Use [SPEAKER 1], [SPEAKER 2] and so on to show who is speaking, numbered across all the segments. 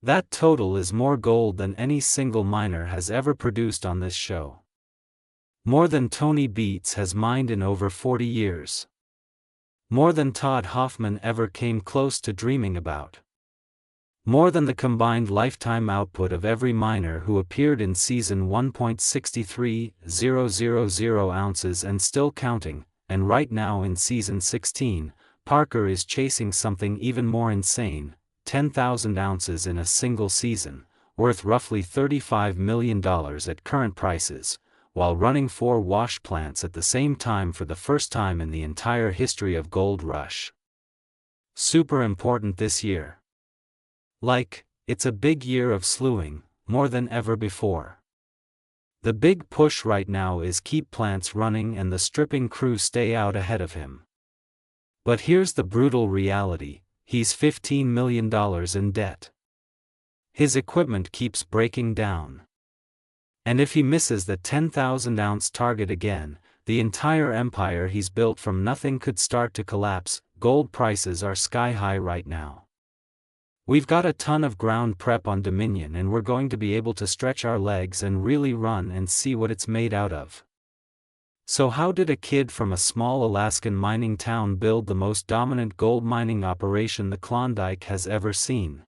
[SPEAKER 1] That total is more gold than any single miner has ever produced on this show. More than Tony Beats has mined in over 40 years. More than Todd Hoffman ever came close to dreaming about. More than the combined lifetime output of every miner who appeared in season 1.63000 ounces and still counting, and right now in season 16, Parker is chasing something even more insane, 10,000 ounces in a single season, worth roughly $35 million at current prices, while running 4 wash plants at the same time for the first time in the entire history of Gold Rush. Super important this year. It's a big year of slewing, more than ever before. The big push right now is keep plants running and the stripping crew stay out ahead of him. But here's the brutal reality, he's $15 million in debt. His equipment keeps breaking down. And if he misses the 10,000 ounce target again, the entire empire he's built from nothing could start to collapse. Gold prices are sky high right now. We've got a ton of ground prep on Dominion and we're going to be able to stretch our legs and really run and see what it's made out of. So how did a kid from a small Alaskan mining town build the most dominant gold mining operation the Klondike has ever seen?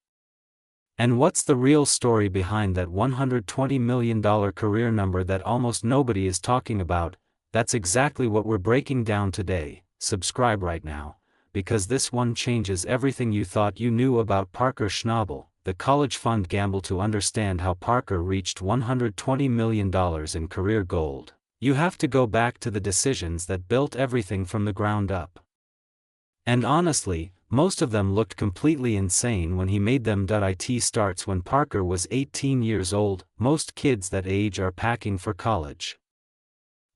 [SPEAKER 1] And what's the real story behind that $120 million career number that almost nobody is talking about? That's exactly what we're breaking down today. Subscribe right now, because this one changes everything you thought you knew about Parker Schnabel, the college fund gamble. To understand how Parker reached $120 million in career gold, you have to go back to the decisions that built everything from the ground up. And honestly, most of them looked completely insane when he made them. It starts when Parker was 18 years old. Most kids that age are packing for college.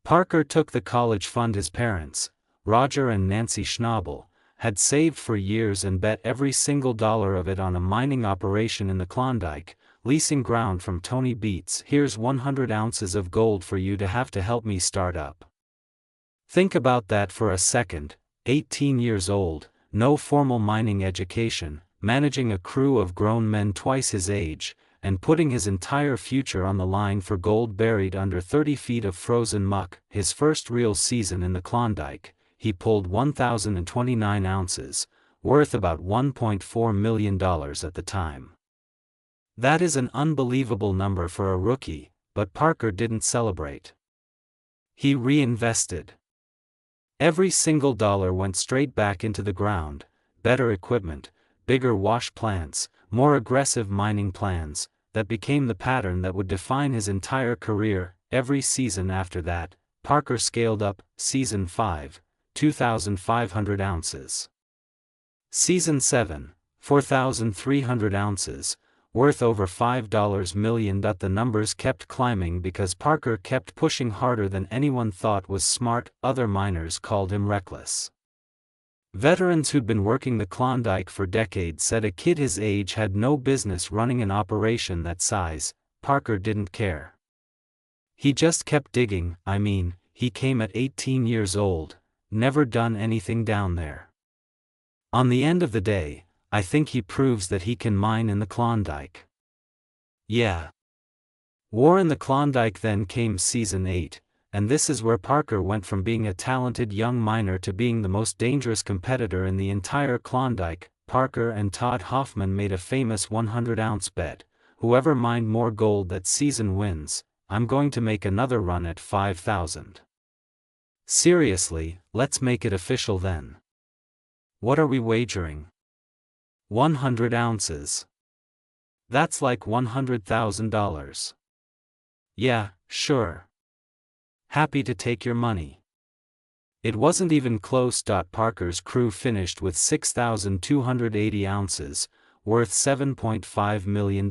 [SPEAKER 1] Parker took the college fund his parents, Roger and Nancy Schnabel, had saved for years and bet every single dollar of it on a mining operation in the Klondike, leasing ground from Tony Beats. Here's 100 ounces of gold for you to help me start up. Think about that for a second. 18 years old, no formal mining education, managing a crew of grown men twice his age, and putting his entire future on the line for gold buried under 30 feet of frozen muck. His first real season in the Klondike, he pulled 1,029 ounces, worth about $1.4 million at the time. That is an unbelievable number for a rookie, but Parker didn't celebrate. He reinvested. Every single dollar went straight back into the ground: better equipment, bigger wash plants, more aggressive mining plans. That became the pattern that would define his entire career. Every season after that, Parker scaled up. Season 5, 2,500 ounces. Season 7, 4,300 ounces, worth over $5 million. The numbers kept climbing because Parker kept pushing harder than anyone thought was smart. Other miners called him reckless. Veterans who'd been working the Klondike for decades said a kid his age had no business running an operation that size. Parker didn't care. He just kept digging. He came at 18 years old, never done anything down there. On the end of the day, I think he proves that he can mine in the Klondike. Yeah. War in the Klondike. Then came Season 8, and this is where Parker went from being a talented young miner to being the most dangerous competitor in the entire Klondike. Parker and Todd Hoffman made a famous 100-ounce bet: whoever mined more gold that season wins. I'm going to make another run at 5,000. Seriously, let's make it official then. What are we wagering? 100 ounces. That's like $100,000. Yeah, sure. Happy to take your money. It wasn't even close. Parker's crew finished with 6,280 ounces, worth $7.5 million.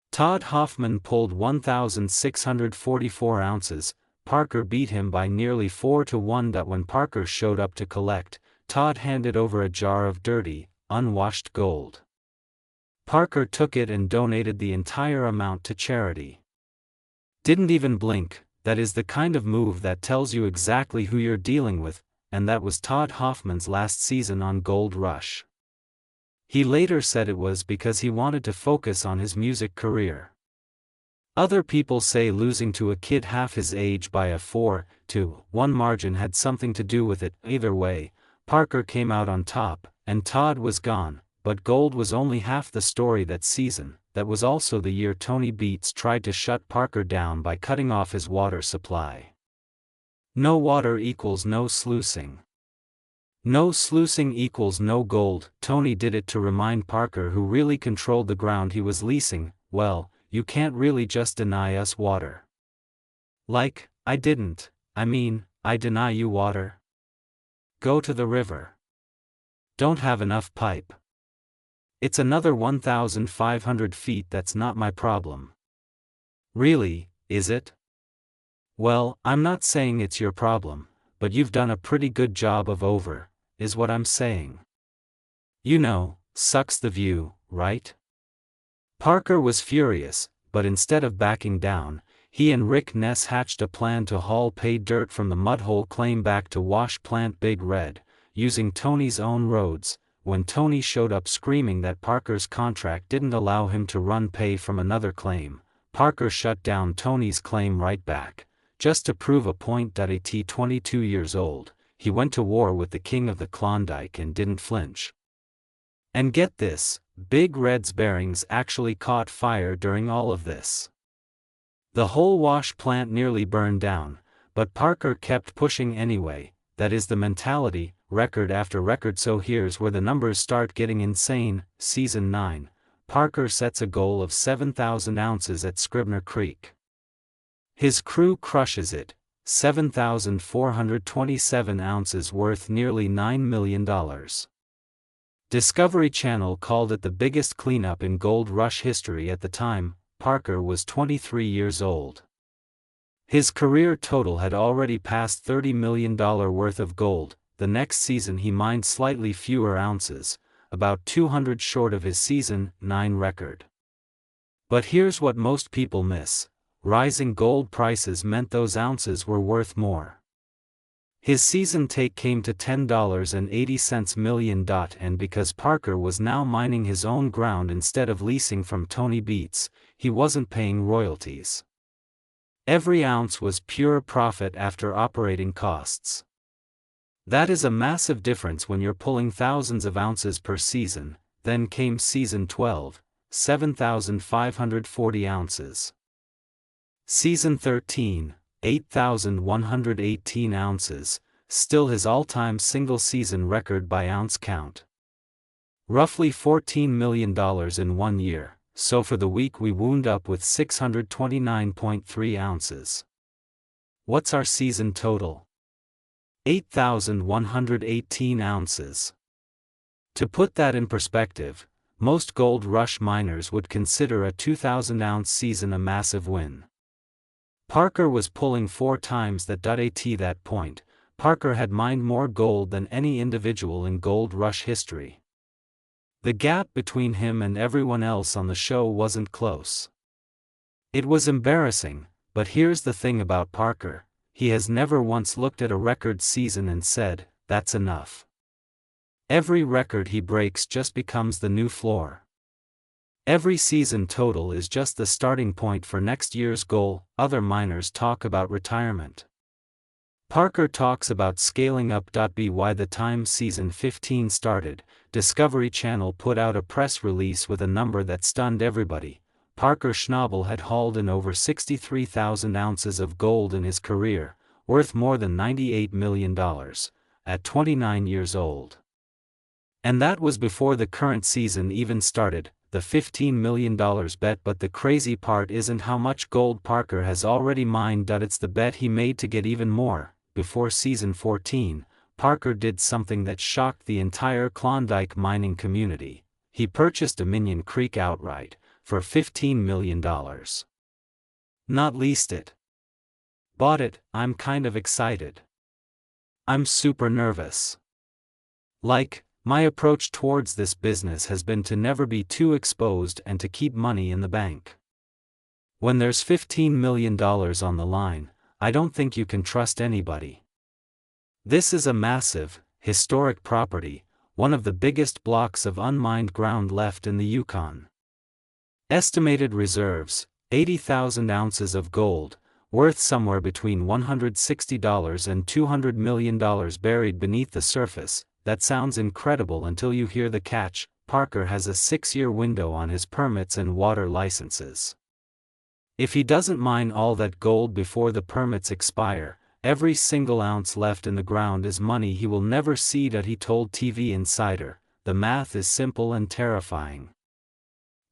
[SPEAKER 1] Todd Hoffman pulled 1,644 ounces. Parker beat him by nearly 4-1. When Parker showed up to collect, Todd handed over a jar of dirty, unwashed gold. Parker took it and donated the entire amount to charity. Didn't even blink. That is the kind of move that tells you exactly who you're dealing with, and that was Todd Hoffman's last season on Gold Rush. He later said it was because he wanted to focus on his music career. Other people say losing to a kid half his age by a 4-1 margin had something to do with it. Either way, Parker came out on top, and Todd was gone, but gold was only half the story that season. That was also the year Tony Beats tried to shut Parker down by cutting off his water supply. No water equals no sluicing. No sluicing equals no gold. Tony did it to remind Parker, who really controlled the ground he was leasing, well, you can't really just deny us water. Like, I didn't, I deny you water. Go to the river. Don't have enough pipe. It's another 1,500 feet, that's not my problem. Really, is it? Well, I'm not saying it's your problem, but you've done a pretty good job is what I'm saying. Sucks the view, right? Parker was furious, but instead of backing down, he and Rick Ness hatched a plan to haul pay dirt from the mudhole claim back to wash plant Big Red, using Tony's own roads. When Tony showed up screaming that Parker's contract didn't allow him to run pay from another claim, Parker shut down Tony's claim right back. Just to prove a point. At 22 years old, he went to war with the king of the Klondike and didn't flinch. And get this, Big Red's bearings actually caught fire during all of this. The whole wash plant nearly burned down, but Parker kept pushing anyway. That is the mentality, record after record. So here's where the numbers start getting insane. Season 9, Parker sets a goal of 7,000 ounces at Scribner Creek. His crew crushes it, 7,427 ounces, worth nearly $9 million. Discovery Channel called it the biggest cleanup in gold rush history. At the time, Parker was 23 years old. His career total had already passed $30 million worth of gold. The next season he mined slightly fewer ounces, about 200 short of his season 9 record. But here's what most people miss. Rising gold prices meant those ounces were worth more. His season take came to $10.80 million, and because Parker was now mining his own ground instead of leasing from Tony Beats, he wasn't paying royalties. Every ounce was pure profit after operating costs. That is a massive difference when you're pulling thousands of ounces per season. Then came season 12, 7,540 ounces. Season 13, 8,118 ounces, still his all-time single-season record by ounce count. Roughly $14 million in 1 year, so for the week we wound up with 629.3 ounces. What's our season total? 8,118 ounces. To put that in perspective, most gold rush miners would consider a 2,000-ounce season a massive win. Parker was pulling 4 times that. At that point, Parker had mined more gold than any individual in gold rush history. The gap between him and everyone else on the show wasn't close. It was embarrassing, but here's the thing about Parker, he has never once looked at a record season and said, that's enough. Every record he breaks just becomes the new floor. Every season total is just the starting point for next year's goal. Other miners talk about retirement. Parker talks about scaling up. By the time season 15 started, Discovery Channel put out a press release with a number that stunned everybody. Parker Schnabel had hauled in over 63,000 ounces of gold in his career, worth more than $98 million, at 29 years old. And that was before the current season even started. The $15 million bet. But the crazy part isn't how much gold Parker has already mined. It's the bet he made to get even more. Before season 14, Parker did something that shocked the entire Klondike mining community. He purchased Dominion Creek outright, for $15 million. Not leased it. Bought it. I'm kind of excited. I'm super nervous. My approach towards this business has been to never be too exposed and to keep money in the bank. When there's $15 million on the line, I don't think you can trust anybody. This is a massive, historic property, one of the biggest blocks of unmined ground left in the Yukon. Estimated reserves, 80,000 ounces of gold, worth somewhere between $160 and $200 million buried beneath the surface. That sounds incredible until you hear the catch. Parker has a 6-year window on his permits and water licenses. If he doesn't mine all that gold before the permits expire, every single ounce left in the ground is money he will never see. He told TV Insider, "The math is simple and terrifying.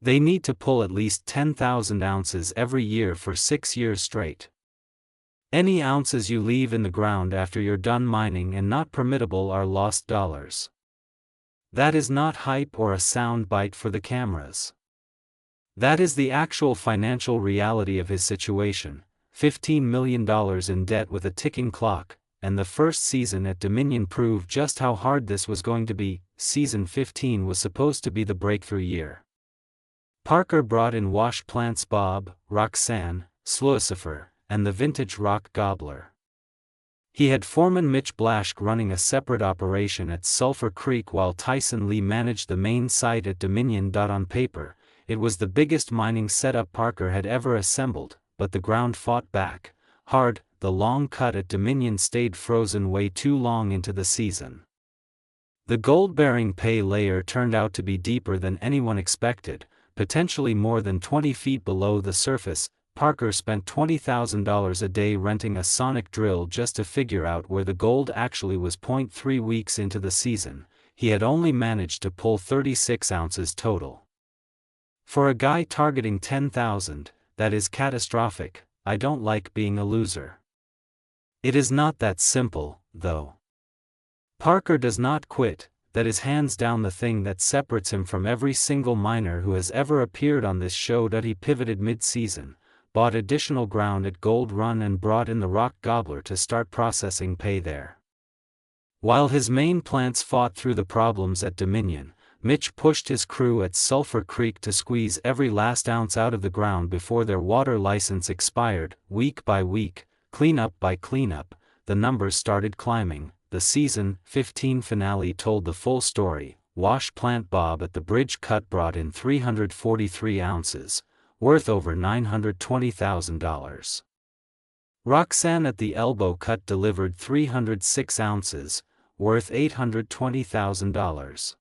[SPEAKER 1] They need to pull at least 10,000 ounces every year for 6 years straight. Any ounces you leave in the ground after you're done mining and not permittable are lost dollars." That is not hype or a sound bite for the cameras. That is the actual financial reality of his situation: $15 million in debt with a ticking clock, and the first season at Dominion proved just how hard this was going to be. Season 15 was supposed to be the breakthrough year. Parker brought in wash plants Bob, Roxanne, Slucifer, and the vintage rock gobbler. He had foreman Mitch Blaschke running a separate operation at Sulphur Creek while Tyson Lee managed the main site at Dominion. On paper, it was the biggest mining setup Parker had ever assembled, but the ground fought back hard. The long cut at Dominion stayed frozen way too long into the season. The gold-bearing pay layer turned out to be deeper than anyone expected, potentially more than 20 feet below the surface. Parker spent $20,000 a day renting a sonic drill just to figure out where the gold actually was. 3 weeks into the season, he had only managed to pull 36 ounces total. For a guy targeting 10,000, that is catastrophic. I don't like being a loser. It is not that simple, though. Parker does not quit. That is hands down the thing that separates him from every single miner who has ever appeared on this show. He pivoted mid-season, bought additional ground at Gold Run and brought in the rock gobbler to start processing pay there. While his main plants fought through the problems at Dominion, Mitch pushed his crew at Sulphur Creek to squeeze every last ounce out of the ground before their water license expired. Week by week, cleanup by cleanup, the numbers started climbing. The season 15 finale told the full story. Wash plant Bob at the bridge cut brought in 343 ounces, worth over $920,000. Roxanne at the elbow cut delivered 306 ounces, worth $820,000.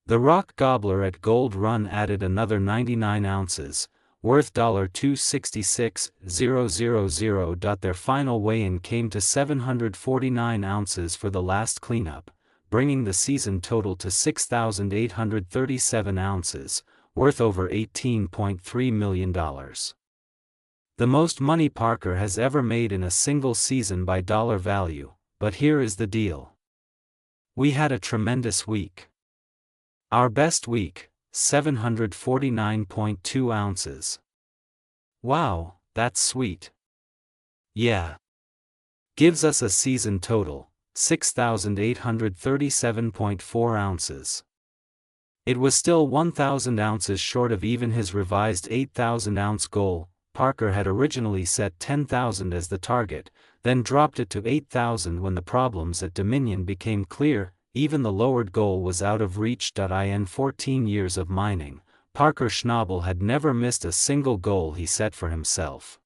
[SPEAKER 1] The rock gobbler at Gold Run added another 99 ounces, worth $266,000. Their final weigh-in came to 749 ounces for the last cleanup, bringing the season total to 6,837 ounces, worth over $18.3 million. The most money Parker has ever made in a single season by dollar value, but here is the deal. We had a tremendous week. Our best week, 749.2 ounces. Wow, that's sweet. Yeah. Gives us a season total, 6,837.4 ounces. It was still 1,000 ounces short of even his revised 8,000-ounce goal. Parker had originally set 10,000 as the target, then dropped it to 8,000 when the problems at Dominion became clear. Even the lowered goal was out of reach. In 14 years of mining, Parker Schnabel had never missed a single goal he set for himself.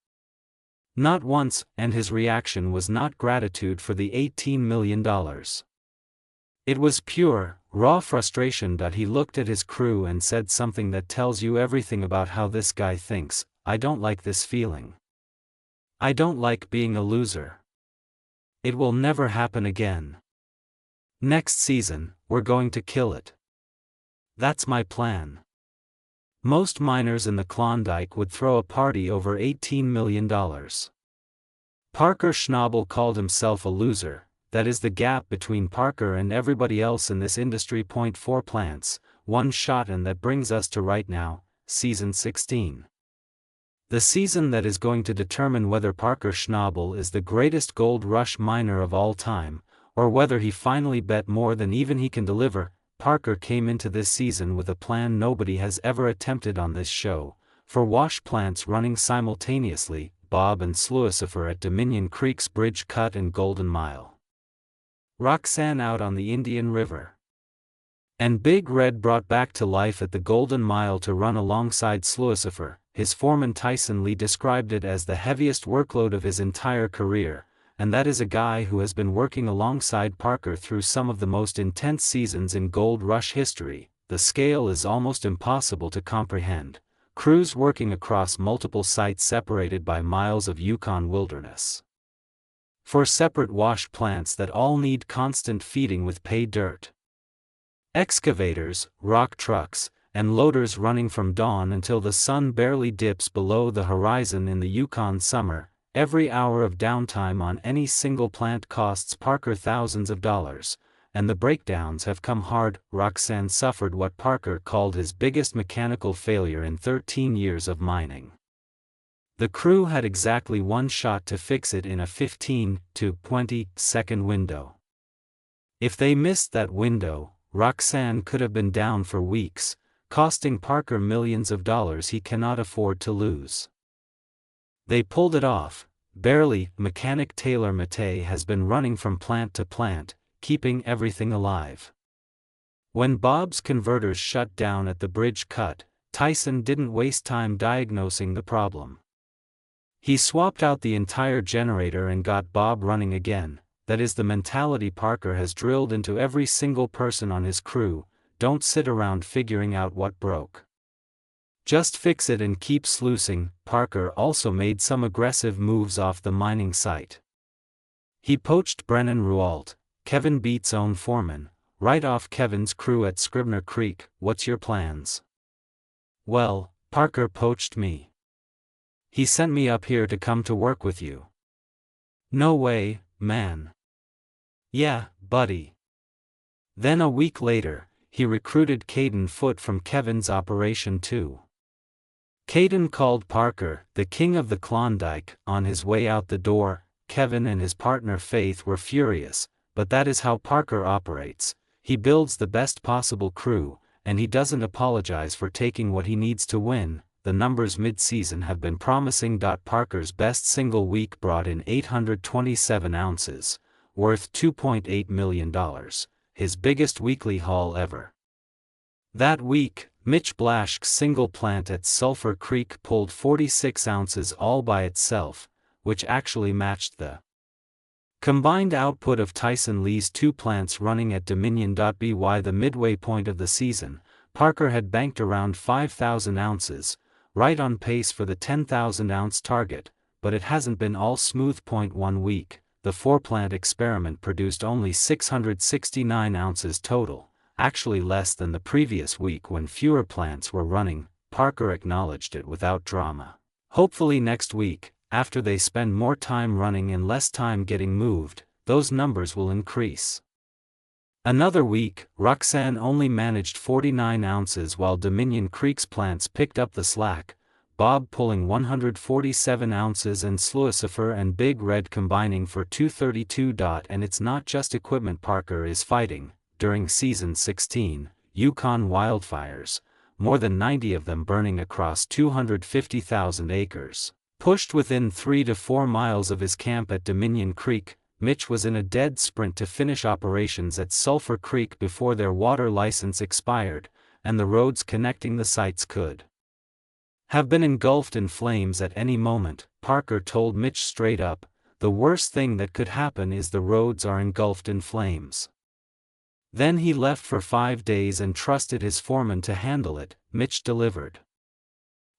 [SPEAKER 1] Not once, and his reaction was not gratitude for the $18 million. It was pure, raw frustration. He looked at his crew and said something that tells you everything about how this guy thinks: "I don't like this feeling. I don't like being a loser. It will never happen again. Next season, we're going to kill it. That's my plan." Most miners in the Klondike would throw a party over $18 million. Parker Schnabel called himself a loser. That is the gap between Parker and everybody else in this industry. 4 plants, 1 shot, and that brings us to right now, season 16. The season that is going to determine whether Parker Schnabel is the greatest gold rush miner of all time, or whether he finally bet more than even he can deliver. Parker came into this season with a plan nobody has ever attempted on this show, for wash plants running simultaneously, Bob and Slucifer at Dominion Creek's Bridge Cut and Golden Mile. Roxanne out on the Indian River. And Big Red brought back to life at the Golden Mile to run alongside Lucifer. His foreman Tyson Lee described it as the heaviest workload of his entire career, and that is a guy who has been working alongside Parker through some of the most intense seasons in Gold Rush history. The scale is almost impossible to comprehend. Crews working across multiple sites separated by miles of Yukon wilderness. 4 separate wash plants that all need constant feeding with pay dirt. Excavators, rock trucks, and loaders running from dawn until the sun barely dips below the horizon in the Yukon summer. Every hour of downtime on any single plant costs Parker thousands of dollars, and the breakdowns have come hard. Roxanne suffered what Parker called his biggest mechanical failure in 13 years of mining. The crew had exactly one shot to fix it in a 15 to 20 second window. If they missed that window, Roxanne could have been down for weeks, costing Parker millions of dollars he cannot afford to lose. They pulled it off, barely. Mechanic Taylor Matei has been running from plant to plant, keeping everything alive. When Bob's converters shut down at the bridge cut, Tyson didn't waste time diagnosing the problem. He swapped out the entire generator and got Bob running again. That is the mentality Parker has drilled into every single person on his crew: don't sit around figuring out what broke. Just fix it and keep sluicing. Parker also made some aggressive moves off the mining site. He poached Brennan Rualt, Kevin Beat's own foreman, right off Kevin's crew at Scribner Creek. What's your plans? Well, Parker poached me. He sent me up here to come to work with you. No way, man. Yeah, buddy. Then a week later, he recruited Caden Foote from Kevin's operation too. Caden called Parker the king of the Klondike on his way out the door. Kevin and his partner Faith were furious, but that is how Parker operates. He builds the best possible crew, and he doesn't apologize for taking what he needs to win. The numbers mid-season have been promising. Parker's best single week brought in 827 ounces, worth $2.8 million, his biggest weekly haul ever. That week, Mitch Blasch's single plant at Sulphur Creek pulled 46 ounces all by itself, which actually matched the combined output of Tyson Lee's 2 plants running at Dominion. By the midway point of the season, Parker had banked around 5,000 ounces, right on pace for the 10,000-ounce target, but it hasn't been all smooth. 1 week, the 4-plant experiment produced only 669 ounces total, actually less than the previous week when fewer plants were running. Parker acknowledged it without drama. Hopefully next week, after they spend more time running and less time getting moved, those numbers will increase. Another week, Roxanne only managed 49 ounces while Dominion Creek's plants picked up the slack, Bob pulling 147 ounces and Lucifer and Big Red combining for 232. And it's not just equipment Parker is fighting. During season 16, Yukon wildfires, more than 90 of them burning across 250,000 acres, pushed within 3 to 4 miles of his camp at Dominion Creek. Mitch was in a dead sprint to finish operations at Sulphur Creek before their water license expired, and the roads connecting the sites could have been engulfed in flames at any moment. Parker told Mitch straight up, "The worst thing that could happen is the roads are engulfed in flames." Then he left for 5 days and trusted his foreman to handle it. Mitch delivered.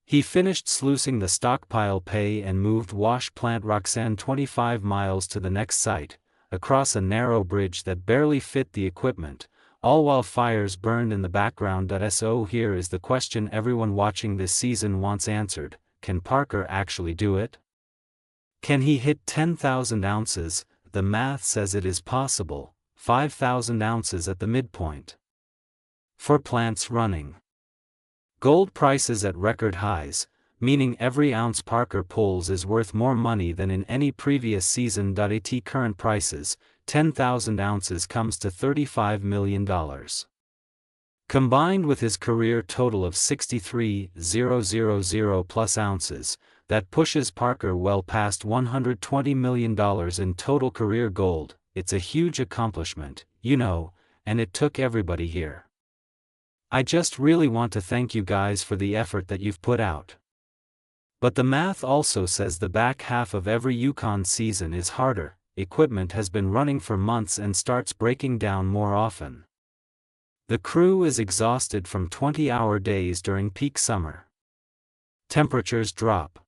[SPEAKER 1] He finished sluicing the stockpile pay and moved wash plant Roxanne 25 miles to the next site, across a narrow bridge that barely fit the equipment, all while fires burned in the background. So here is the question everyone watching this season wants answered: can Parker actually do it? Can he hit 10,000 ounces? The math says it is possible. 5,000 ounces at the midpoint. For plants running. Gold prices at record highs, meaning every ounce Parker pulls is worth more money than in any previous season. At current prices, 10,000 ounces comes to $35 million. Combined with his career total of 63,000 plus ounces, that pushes Parker well past $120 million in total career gold. It's a huge accomplishment, you know, and it took everybody here. I just really want to thank you guys for the effort that you've put out. But the math also says the back half of every Yukon season is harder, equipment has been running for months and starts breaking down more often. The crew is exhausted from 20-hour days during peak summer. Temperatures drop.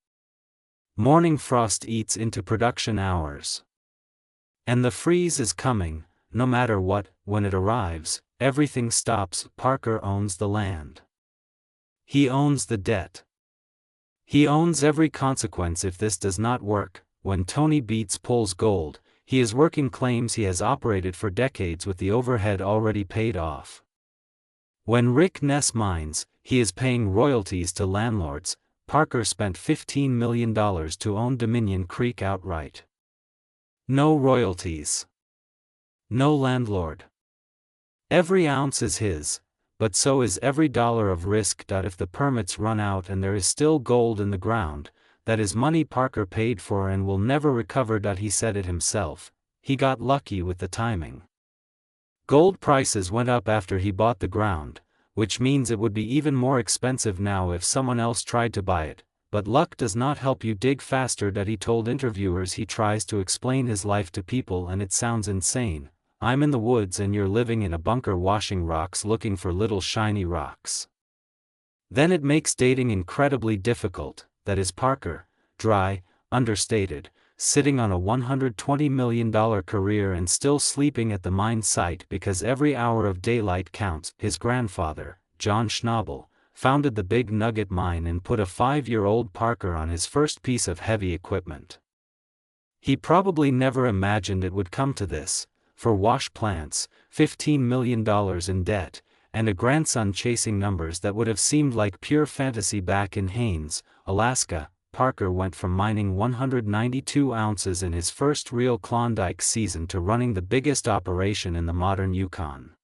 [SPEAKER 1] Morning frost eats into production hours. And the freeze is coming, no matter what. When it arrives, everything stops. Parker owns the land. He owns the debt. He owns every consequence if this does not work. When Tony Beats pulls gold, he is working claims he has operated for decades with the overhead already paid off. When Rick Ness mines, he is paying royalties to landlords. Parker spent $15 million to own Dominion Creek outright. No royalties. No landlord. Every ounce is his, but so is every dollar of risk. If the permits run out and there is still gold in the ground, that is money Parker paid for and will never recover. He said it himself, he got lucky with the timing. Gold prices went up after he bought the ground, which means it would be even more expensive now if someone else tried to buy it, but luck does not help you dig faster. He told interviewers he tries to explain his life to people and it sounds insane. I'm in the woods and you're living in a bunker washing rocks looking for little shiny rocks. Then it makes dating incredibly difficult. That is Parker, dry, understated, sitting on a $120 million career and still sleeping at the mine site because every hour of daylight counts. His grandfather, John Schnabel, founded the Big Nugget mine and put a 5-year-old Parker on his first piece of heavy equipment. He probably never imagined it would come to this. For wash plants, $15 million in debt, and a grandson chasing numbers that would have seemed like pure fantasy back in Haines, Alaska. Parker went from mining 192 ounces in his first real Klondike season to running the biggest operation in the modern Yukon.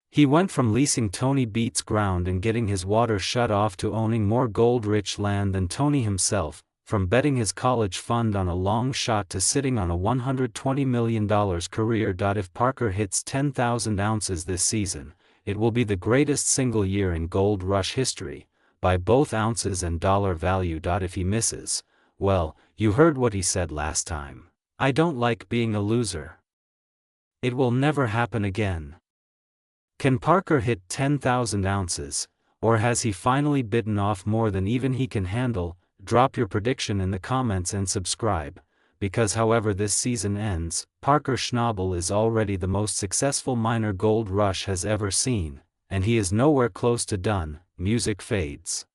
[SPEAKER 1] He went from leasing Tony Beats ground and getting his water shut off to owning more gold-rich land than Tony himself, from betting his college fund on a long shot to sitting on a $120 million career. If Parker hits 10,000 ounces this season, it will be the greatest single year in gold rush history, by both ounces and dollar value. If he misses, well, you heard what he said last time. I don't like being a loser. It will never happen again. Can Parker hit 10,000 ounces, or has he finally bitten off more than even he can handle? Drop your prediction in the comments and subscribe, because however this season ends, Parker Schnabel is already the most successful miner gold rush has ever seen, and he is nowhere close to done. Music fades.